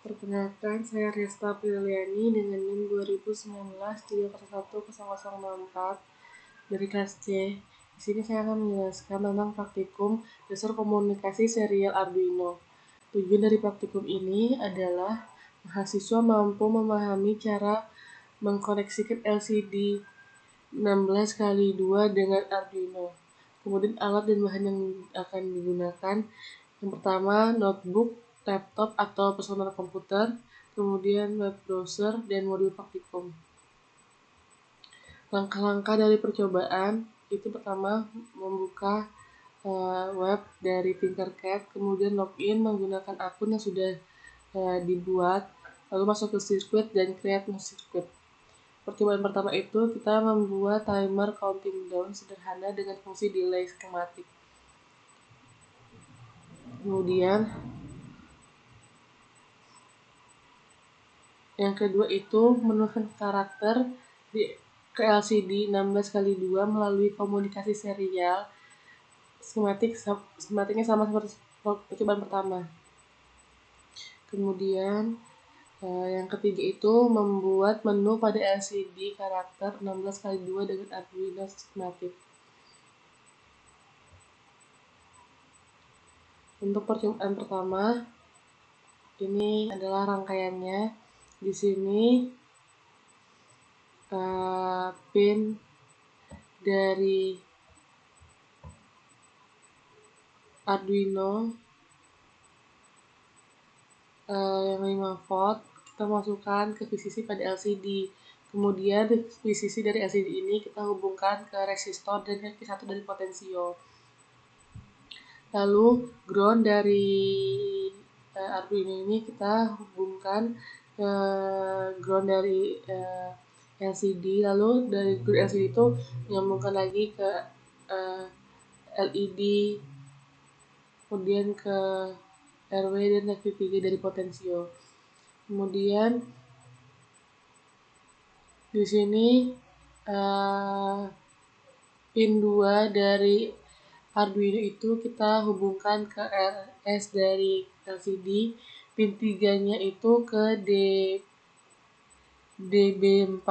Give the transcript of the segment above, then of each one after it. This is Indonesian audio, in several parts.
Perkenalkan, saya Resta Priliani dengan NIM 2019-301-0004 dari kelas C. Di sini saya akan menjelaskan tentang praktikum dasar komunikasi serial Arduino. Tujuan dari praktikum ini adalah mahasiswa mampu memahami cara mengkoneksikan LCD 16x2 dengan Arduino. Kemudian alat dan bahan yang akan digunakan, yang pertama notebook, laptop atau personal komputer, kemudian web browser, dan modul praktikum. Langkah-langkah dari percobaan itu pertama membuka web dari Tinkercad, kemudian login menggunakan akun yang sudah dibuat, lalu masuk ke sirkuit dan create new circuit. Percobaan pertama itu kita membuat timer counting down sederhana dengan fungsi delay skematik. Kemudian yang kedua itu menuliskan karakter ke LCD 16x2 melalui komunikasi serial. Skematiknya sama seperti percobaan pertama. Kemudian yang ketiga itu membuat menu pada LCD karakter 16x2 dengan Arduino skematik. Untuk percobaan pertama, ini adalah rangkaiannya. Di sini pin dari Arduino yang 5 volt kita masukkan ke VCC pada LCD. Kemudian VCC dari LCD ini kita hubungkan ke resistor dan ke satu dari potensio. Lalu ground dari Arduino ini kita hubungkan ke ground dari LCD, lalu dari ground LCD itu menyambungkan lagi ke LED, kemudian ke RW dan FV3 dari potensio. Kemudian di sini pin 2 dari Arduino itu kita hubungkan ke RS dari LCD, pin 3-nya itu ke DB4,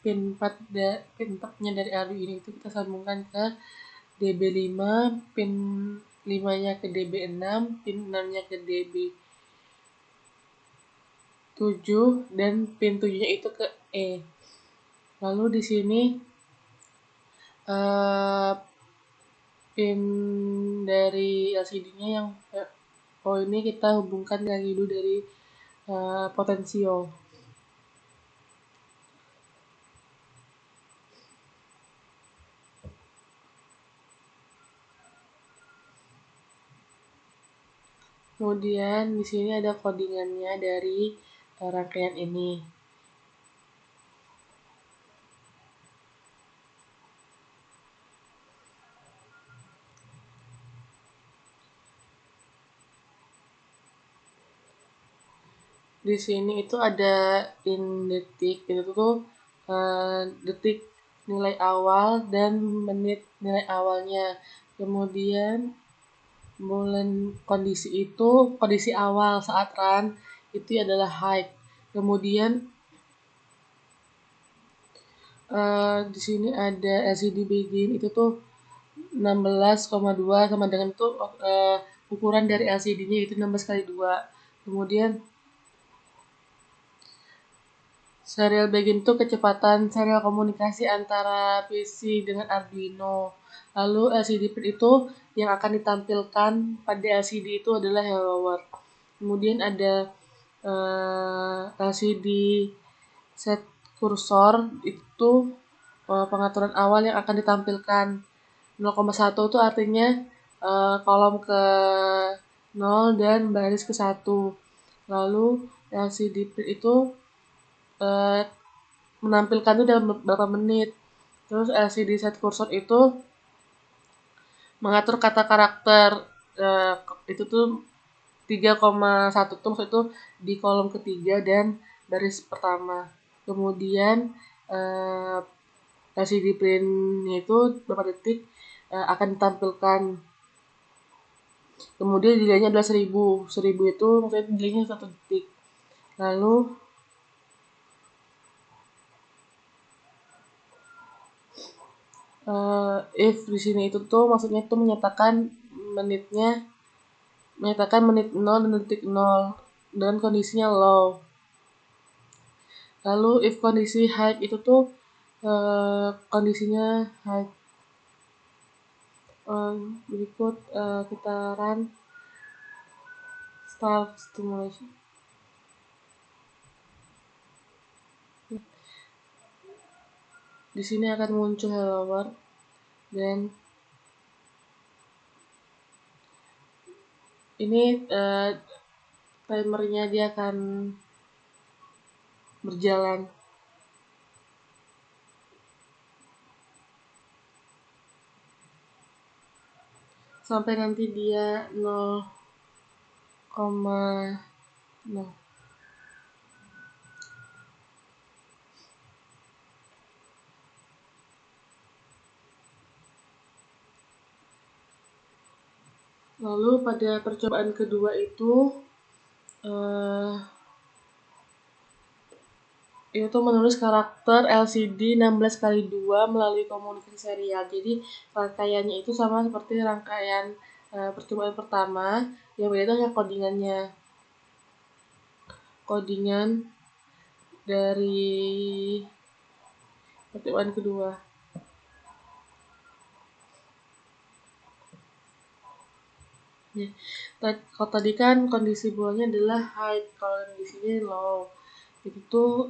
pin 4-nya dari Arduino itu kita sambungkan ke DB5, pin 5-nya ke DB6, pin 6-nya ke DB7, dan pin 7-nya itu ke E. Lalu di sini pin dari LCD-nya yang ini kita hubungkan lagi dulu dari potensio. Kemudian di sini ada codingannya dari rangkaian ini. Di sini itu ada in detik, itu tuh detik nilai awal dan menit nilai awalnya. Kemudian bulan kondisi awal saat run itu adalah high. Kemudian di sini ada LCD begin, itu tuh 16,2 sama dengan itu ukuran dari LCD-nya itu 16x2. Kemudian serial begin itu kecepatan serial komunikasi antara PC dengan Arduino. Lalu LCD pin itu yang akan ditampilkan pada LCD itu adalah hello world. Kemudian ada LCD set kursor, itu pengaturan awal yang akan ditampilkan 0,1 itu artinya kolom ke 0 dan baris ke 1. Lalu LCD pin itu menampilkan itu dalam beberapa menit. Terus LCD set cursor itu mengatur kata karakter itu tuh 3,1 tuh itu di kolom ketiga dan baris pertama. Kemudian LCD pin itu beberapa detik akan ditampilkan. Kemudian delaynya adalah 1000 itu maksudnya delaynya 1 detik. Lalu if di sini itu tuh maksudnya tuh menitnya menyatakan menit 0 dan detik 0 dengan kondisinya low. Lalu if kondisi high itu tuh kondisinya high. Berikut kita run start stimulation. Di sini akan muncul hello world dan ini timernya dia akan berjalan sampai nanti dia 0,0. Lalu pada percobaan kedua itu itu menulis karakter LCD 16x2 melalui komunikasi serial. Jadi rangkaiannya itu sama seperti rangkaian percobaan pertama, yang beda itu hanya codingan dari percobaan kedua. Ya. Kalau tadi kan kondisi bulannya adalah high, kalau di sini low. Itu tuh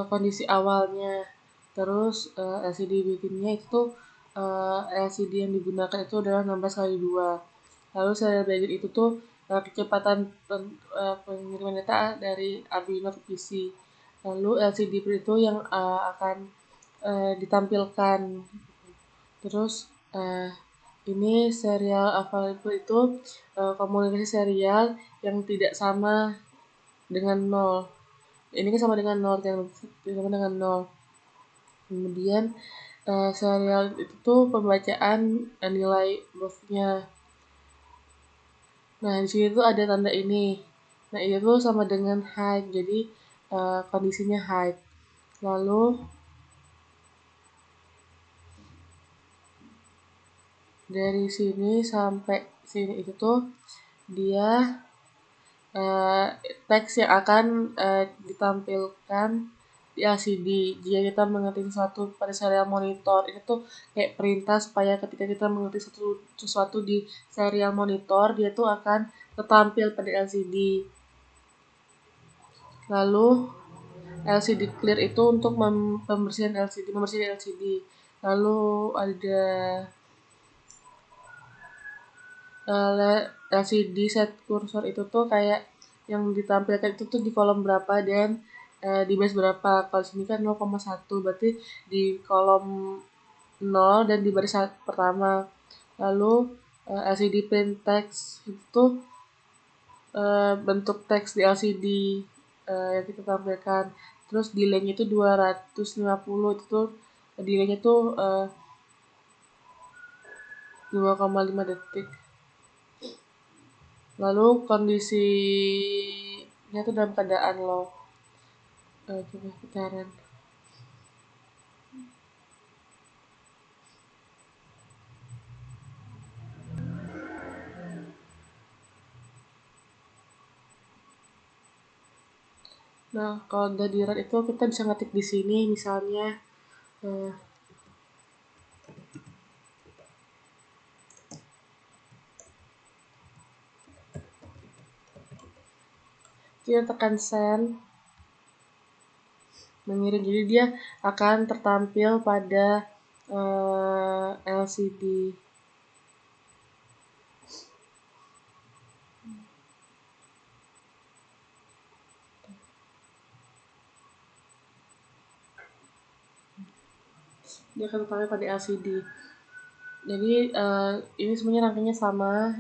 kondisi awalnya. Terus LCD bikinnya itu LCD yang digunakan itu adalah 16x2. Lalu serial belajar itu tuh kecepatan pengiriman data dari Arduino ke PC. Lalu LCD itu yang akan ditampilkan. Terus ini serial available itu komunikasi serial yang tidak sama dengan 0. Ini kan sama dengan 0, yang sama dengan 0. Kemudian serial itu tuh pembacaan nilai buffnya. Nah, di sini tuh ada tanda ini. Nah, itu tuh sama dengan high, jadi kondisinya high. Lalu dari sini sampai sini itu tuh dia teks yang akan ditampilkan di LCD jika kita mengetik sesuatu pada serial monitor. Itu tuh kayak perintah supaya ketika kita mengetik sesuatu di serial monitor, dia tuh akan tertampil pada LCD. Lalu LCD clear itu untuk membersihkan LCD. Lalu ada LCD set cursor itu tuh kayak yang ditampilkan itu tuh di kolom berapa dan di base berapa. Kalau sini kan 0,1, berarti di kolom 0 dan di baris pertama. Lalu LCD print text itu bentuk teks di LCD yang kita tampilkan. Terus delay-nya itu 250, itu tuh delay-nya tuh 2,5 detik. Lalu kondisinya tuh dalam keadaan low. Coba kita run. Nah, kalau udah di run itu kita bisa ngetik di sini misalnya kita tekan send mengirim, jadi dia akan tertampil pada LCD. Dia akan tertampil pada LCD. Jadi ini semuanya rangkaiannya sama,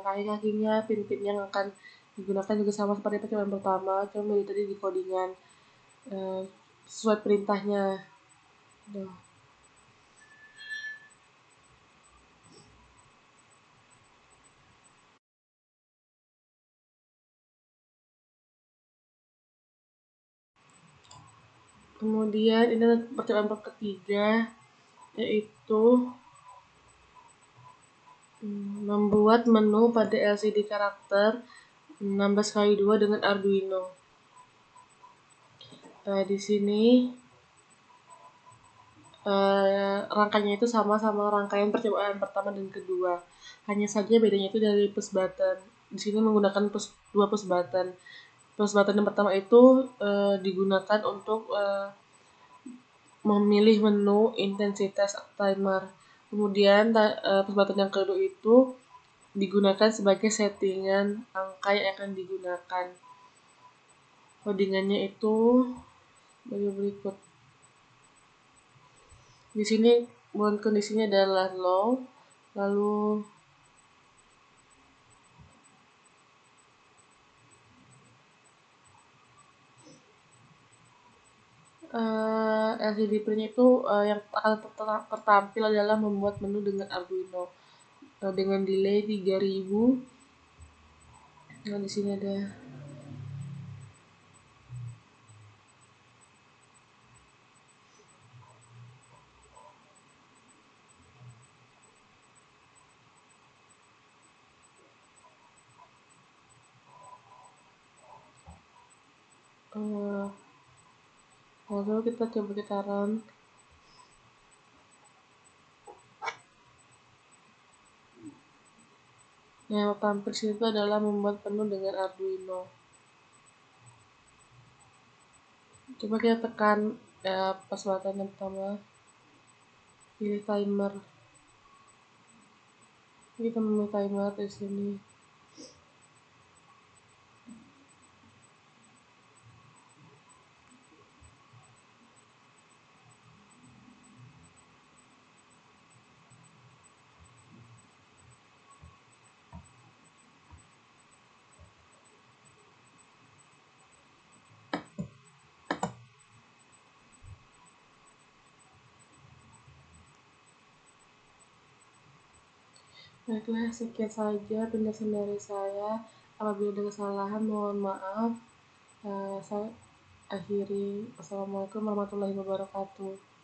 kaki-kakinya, pin-pin yang akan digunakan juga sama seperti percobaan pertama, cuma beda tadi di codingan sesuai perintahnya. Kemudian ini percobaan bab ketiga, yaitu membuat menu pada LCD karakter 16x2 dengan Arduino. Di sini rangkaiannya itu sama rangkaian percobaan pertama dan kedua. Hanya saja bedanya itu dari push button. Di sini menggunakan dua push button. Push button yang pertama itu digunakan untuk memilih menu, intensitas, timer. Kemudian push button yang kedua itu digunakan sebagai settingan angka yang akan digunakan. Codingannya itu sebagai berikut. Di sini bound kondisinya adalah low, lalu LCD print itu yang akan tertampil adalah membuat menu dengan Arduino dengan delay 3000. Nah, di sini ada lalu kita run. Nah, yang tampil di situ adalah membuat menu dengan Arduino. Coba kita tekan pas button yang pertama, pilih timer. Kita memilih timer di sini. Baiklah, sekian saja penjelasan dari saya. Apabila ada kesalahan, mohon maaf. Saya akhiri. Wassalamualaikum warahmatullahi wabarakatuh.